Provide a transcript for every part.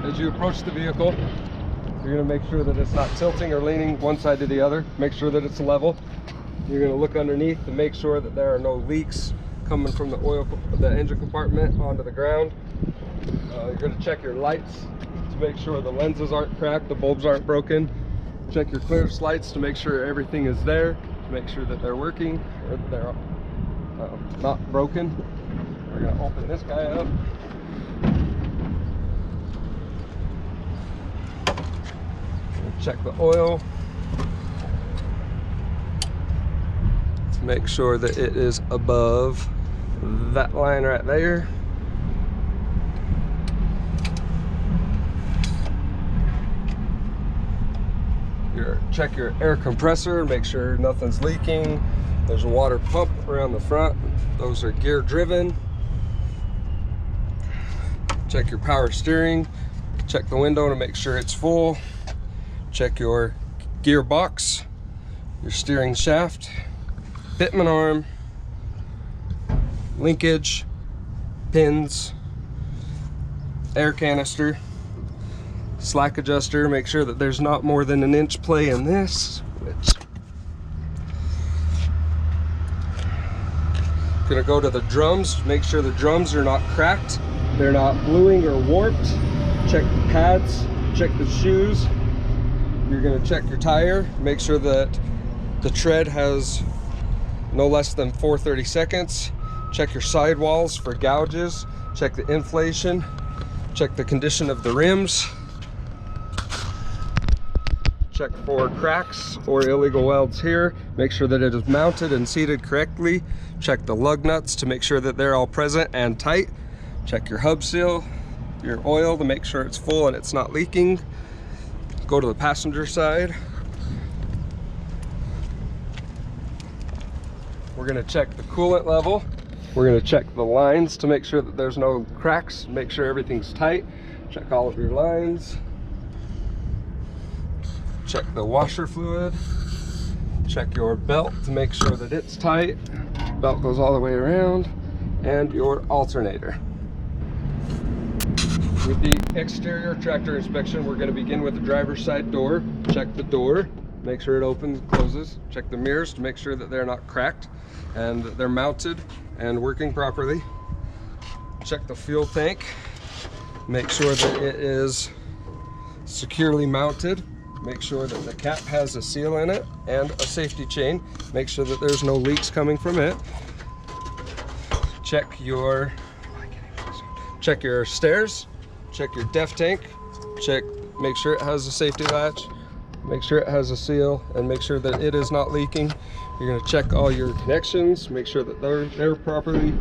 as you approach the vehicle, you're going to make sure that it's not tilting or leaning one side to the other. Make sure that it's level. You're going to look underneath to make sure that there are no leaks coming from the engine compartment onto the ground. You're going to check your lights to make sure the lenses aren't cracked, the bulbs aren't broken. Check your clearance lights to make sure everything is there, to make sure that they're working or that they're not broken. We're going to open this guy up. Check the oil to make sure that it is above that line right there. Check your air compressor, make sure nothing's leaking. There's a water pump around the front. Those are gear driven. Check your power steering. Check the window to make sure it's full. Check your gearbox, your steering shaft, fitment arm, linkage, pins, air canister, slack adjuster. Make sure that there's not more than an inch play in this. Gonna go to the drums. Make sure the drums are not cracked, they're not bluing or warped. Check the pads, check the shoes. You're going to check your tire, make sure that the tread has no less than 4/32. Check your sidewalls for gouges, check the inflation, check the condition of the rims, check for cracks or illegal welds here. Make sure that it is mounted and seated correctly. Check the lug nuts to make sure that they're all present and tight. Check your hub seal, your oil to make sure it's full and it's not leaking. Go to the passenger side. We're going to check the coolant level. We're going to check the lines to make sure that there's no cracks. Make sure everything's tight. Check all of your lines. Check the washer fluid. Check your belt to make sure that it's tight. Belt goes all the way around. And your alternator. With the exterior tractor inspection, we're going to begin with the driver's side door. Check the door, make sure it opens and closes. Check the mirrors to make sure that they're not cracked and that they're mounted and working properly. Check the fuel tank, make sure that it is securely mounted. Make sure that the cap has a seal in it and a safety chain. Make sure that there's no leaks coming from it. Check your stairs. Check your def tank, make sure it has a safety latch, make sure it has a seal, and make sure that it is not leaking. You're going to check all your connections, make sure that they're properly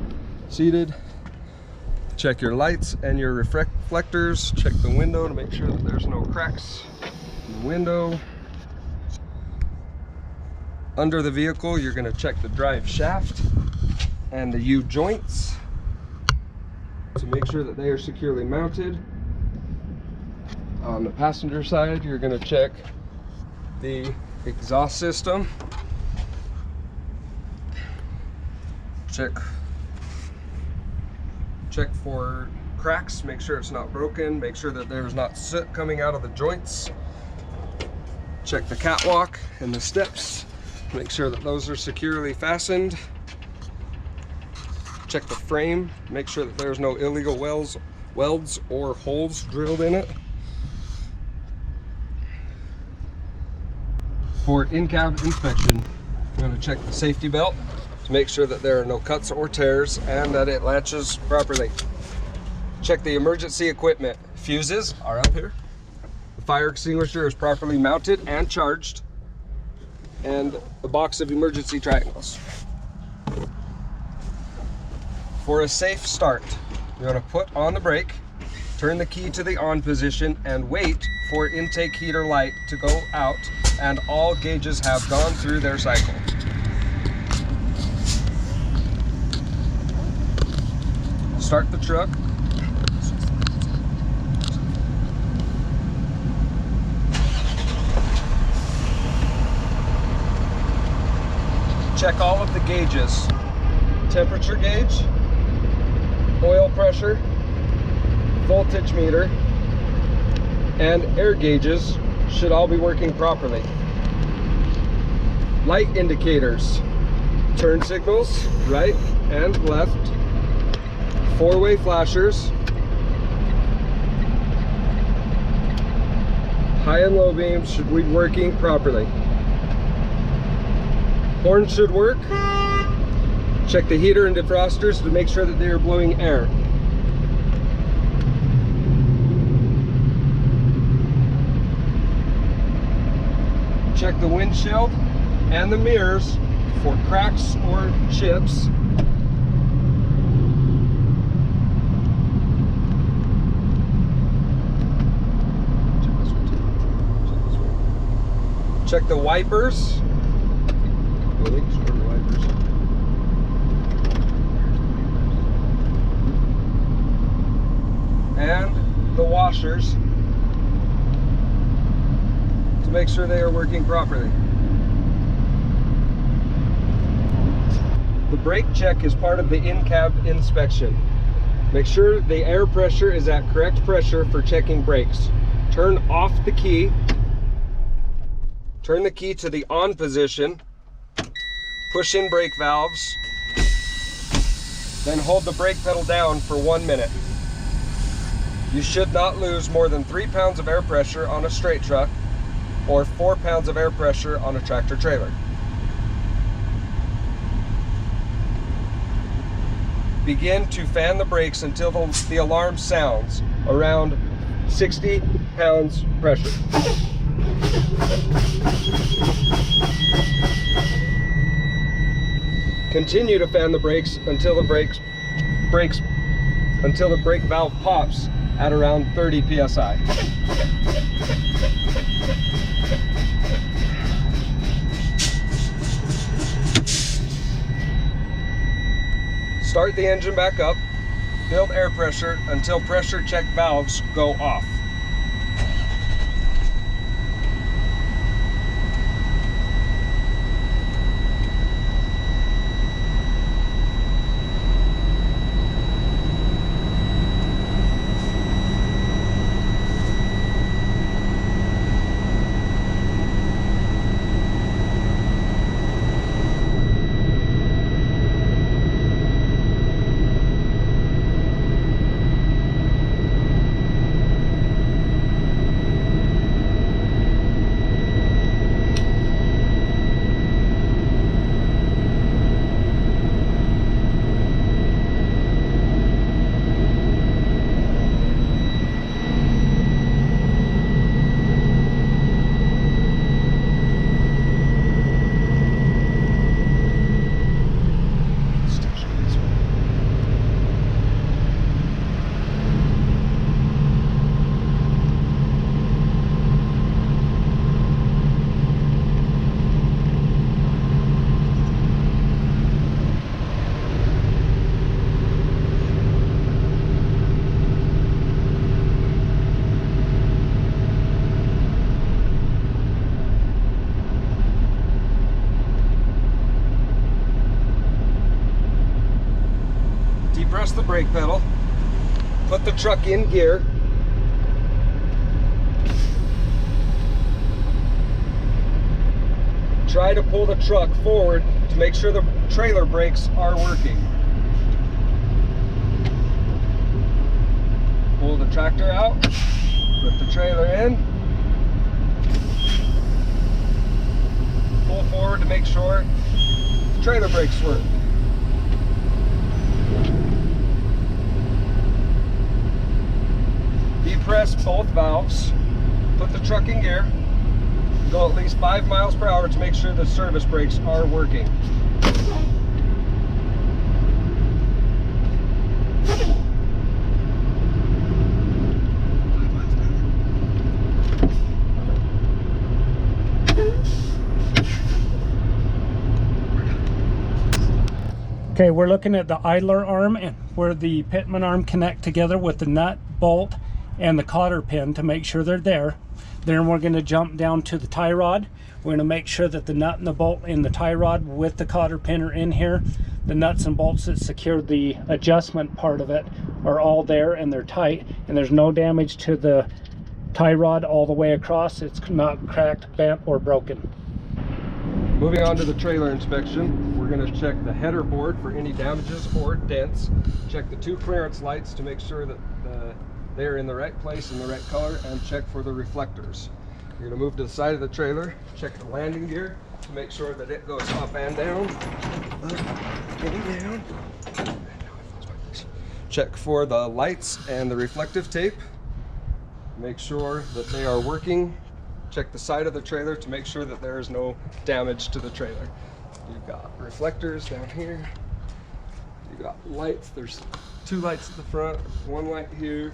seated. Check your lights and your reflectors. Check the window to make sure that there's no cracks in the window. Under the vehicle, you're going to check the drive shaft and the U-joints to make sure that they are securely mounted. On the passenger side, you're going to check the exhaust system. Check for cracks, make sure it's not broken, make sure that there's not soot coming out of the joints. Check the catwalk and the steps, make sure that those are securely fastened. Check the frame, make sure that there's no illegal welds or holes drilled in it. For in-cab inspection, I'm going to check the safety belt to make sure that there are no cuts or tears and that it latches properly. Check the emergency equipment. Fuses are up here. The fire extinguisher is properly mounted and charged, and a box of emergency triangles. For a safe start, you're going to put on the brake, turn the key to the on position, and wait for intake heater light to go out and all gauges have gone through their cycle. Start the truck. Check all of the gauges. Temperature gauge, oil pressure, voltage meter, and air gauges should all be working properly. Light indicators, turn signals, right and left, four-way flashers, high and low beams should be working properly. Horn should work. Check the heater and defrosters to make sure that they are blowing air. Check the windshield and the mirrors for cracks or chips. Check the wipers. And the washers to make sure they are working properly. The brake check is part of the in-cab inspection. Make sure the air pressure is at correct pressure for checking brakes. Turn off the key. Turn the key to the on position. Push in brake valves. Then hold the brake pedal down for 1 minute. You should not lose more than 3 pounds of air pressure on a straight truck or 4 pounds of air pressure on a tractor trailer. Begin to fan the brakes until the alarm sounds, around 60 pounds pressure. Continue to fan the brakes until the brake valve pops at around 30 psi. Start the engine back up, build air pressure until pressure check valves go off. Depress the brake pedal, put the truck in gear, try to pull the truck forward to make sure the trailer brakes are working. Pull the tractor out, put the trailer in, pull forward to make sure the trailer brakes work. Depress both valves, put the truck in gear, go at least 5 miles per hour to make sure the service brakes are working. Okay, we're looking at the idler arm and where the pitman arm connect together with the nut, bolt, and the cotter pin to make sure they're there. Then we're going to jump down to the tie rod. We're going to make sure that the nut and the bolt in the tie rod with the cotter pin are in here. The nuts and bolts that secure the adjustment part of it are all there and they're tight, and there's no damage to the tie rod all the way across. It's not cracked, bent, or broken. Moving on to the trailer inspection, we're going to check the header board for any damages or dents. Check the 2 clearance lights to make sure that they're in the right place and the right color, and check for the reflectors. You're going to move to the side of the trailer, check the landing gear to make sure that it goes up and down. Up and down. Check for the lights and the reflective tape. Make sure that they are working. Check the side of the trailer to make sure that there is no damage to the trailer. You've got reflectors down here. You've got lights. There's 2 lights at the front, 1 light here,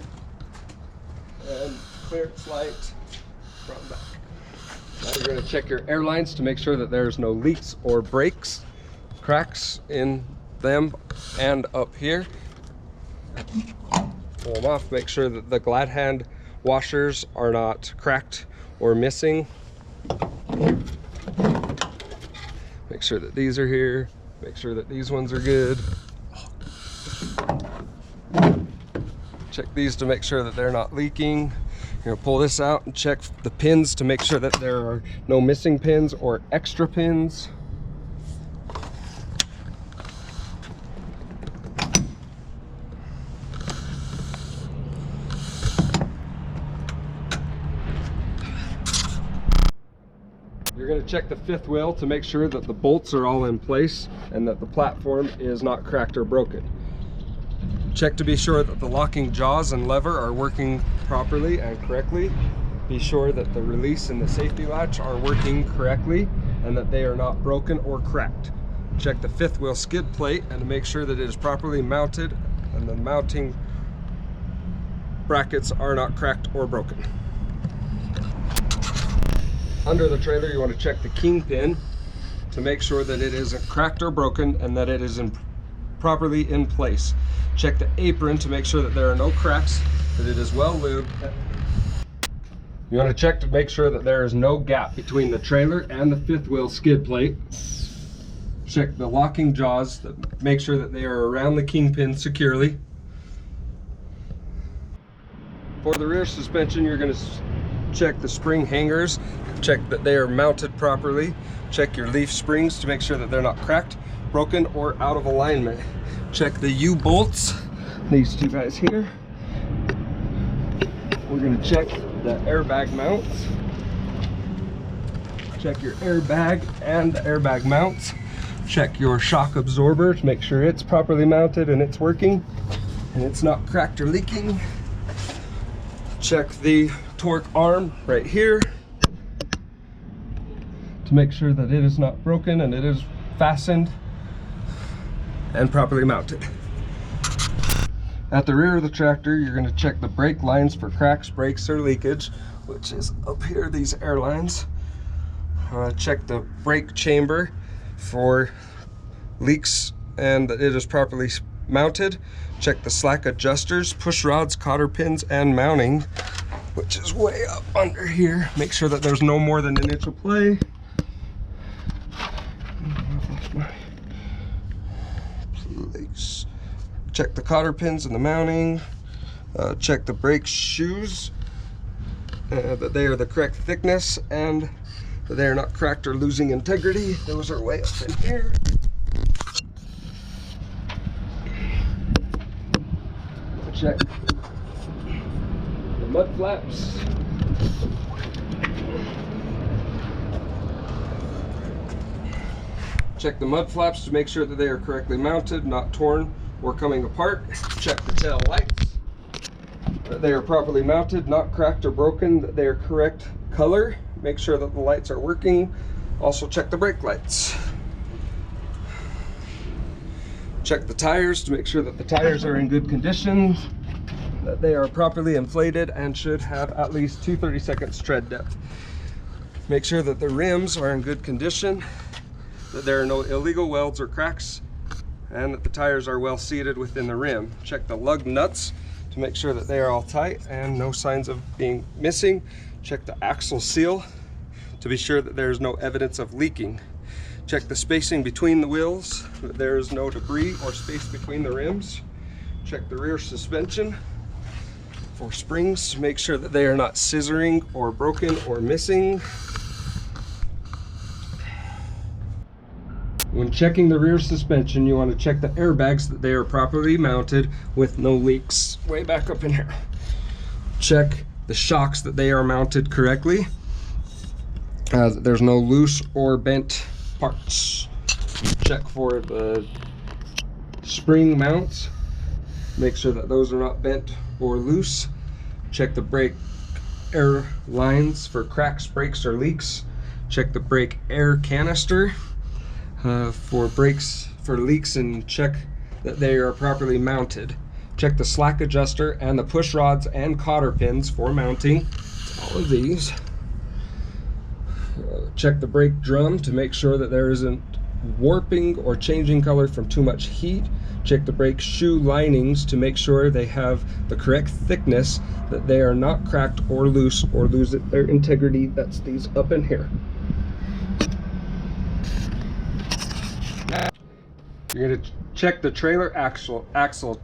and clearance light front and back. Now you're going to check your airlines to make sure that there's no leaks or breaks, cracks in them and up here. Pull them off, make sure that the glad hand washers are not cracked or missing. Make sure that these are here. Make sure that these ones are good. Check these to make sure that they're not leaking. You're gonna pull this out and check the pins to make sure that there are no missing pins or extra pins. You're going to check the 5th wheel to make sure that the bolts are all in place and that the platform is not cracked or broken. Check to be sure that the locking jaws and lever are working properly and correctly. Be sure that the release and the safety latch are working correctly and that they are not broken or cracked. Check the 5th wheel skid plate and to make sure that it is properly mounted and the mounting brackets are not cracked or broken. Under the trailer, you want to check the kingpin to make sure that it isn't cracked or broken and that it is properly in place. Check the apron to make sure that there are no cracks, that it is well lubed. You want to check to make sure that there is no gap between the trailer and the 5th wheel skid plate. Check the locking jaws to make sure that they are around the kingpin securely. For the rear suspension, you're going to check the spring hangers, check that they are mounted properly, check your leaf springs to make sure that they're not cracked, broken, or out of alignment. Check the U-bolts, these 2 guys here. We're going to check the airbag mounts. Check your airbag and the airbag mounts. Check your shock absorber to make sure it's properly mounted and it's working and it's not cracked or leaking. Check the torque arm right here to make sure that it is not broken and it is fastened and properly mounted. At the rear of the tractor, you're going to check the brake lines for cracks, breaks, or leakage, which is up here, these air lines. Check the brake chamber for leaks and that it is properly mounted. Check the slack adjusters, push rods, cotter pins, and mounting, which is way up under here. Make sure that there's no more than an inch of play. Place. Check the cotter pins and the mounting. Check the brake shoes, that they are the correct thickness and that they are not cracked or losing integrity. Those are way up in here. Check the mud flaps. Check the mud flaps to make sure that they are correctly mounted, not torn or coming apart. Check the tail lights, that they are properly mounted, not cracked or broken, that they are correct color. Make sure that the lights are working. Also check the brake lights. Check the tires to make sure that the tires are in good condition, that they are properly inflated and should have at least 2 30-second tread depth. Make sure that the rims are in good condition, that there are no illegal welds or cracks, and that the tires are well seated within the rim. Check the lug nuts to make sure that they are all tight and no signs of being missing. Check the axle seal to be sure that there is no evidence of leaking. Check the spacing between the wheels, that there is no debris or space between the rims. Check the rear suspension for springs. Make sure that they are not scissoring or broken or missing. When checking the rear suspension, you want to check the airbags that they are properly mounted with no leaks. Way back up in here. Check the shocks that they are mounted correctly. There's no loose or bent parts. Check for the spring mounts. Make sure that those are not bent or loose. Check the brake air lines for cracks, breaks, or leaks. Check the brake air canister for breaks, for leaks, and check that they are properly mounted. Check the slack adjuster and the push rods and cotter pins for mounting all of these. Check the brake drum to make sure that there isn't warping or changing color from too much heat. Check the brake shoe linings to make sure they have the correct thickness, that they are not cracked or loose or lose their integrity. That's these up in here. You're going to check the trailer axle.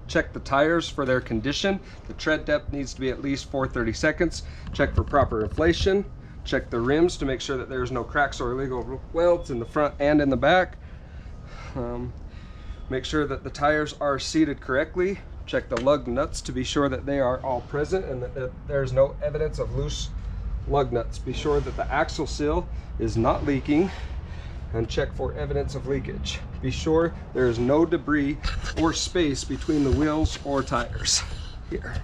Check the tires for their condition. The tread depth needs to be at least 4/32. Check for proper inflation. Check the rims to make sure that there's no cracks or illegal welds in the front and in the back. Make sure that the tires are seated correctly. Check the lug nuts to be sure that they are all present and that there's no evidence of loose lug nuts. Be sure that the axle seal is not leaking, and check for evidence of leakage. Be sure there is no debris or space between the wheels or tires. Here.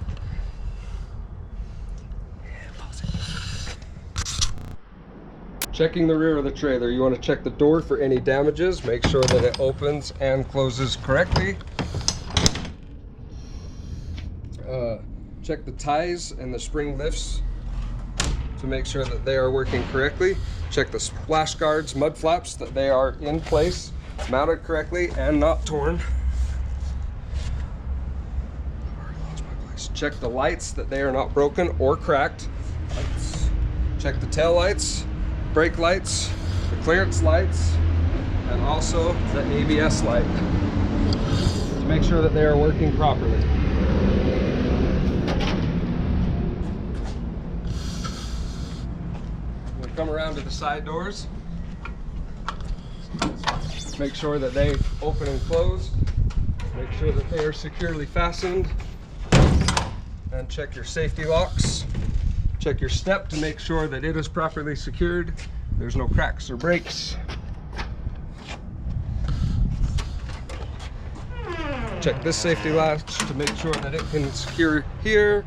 Checking the rear of the trailer, you want to check the door for any damages. Make sure that it opens and closes correctly. Check the ties and the spring lifts to make sure that they are working correctly. Check the splash guards, mud flaps, that they are in place, mounted correctly, and not torn. Check the lights, that they are not broken or cracked. Check the tail lights, brake lights, the clearance lights, and also the ABS light to make sure that they are working properly. We'll come around to the side doors. Make sure that they open and close. Make sure that they are securely fastened. And check your safety locks. Check your step to make sure that it is properly secured. There's no cracks or breaks. Check this safety latch to make sure that it can secure here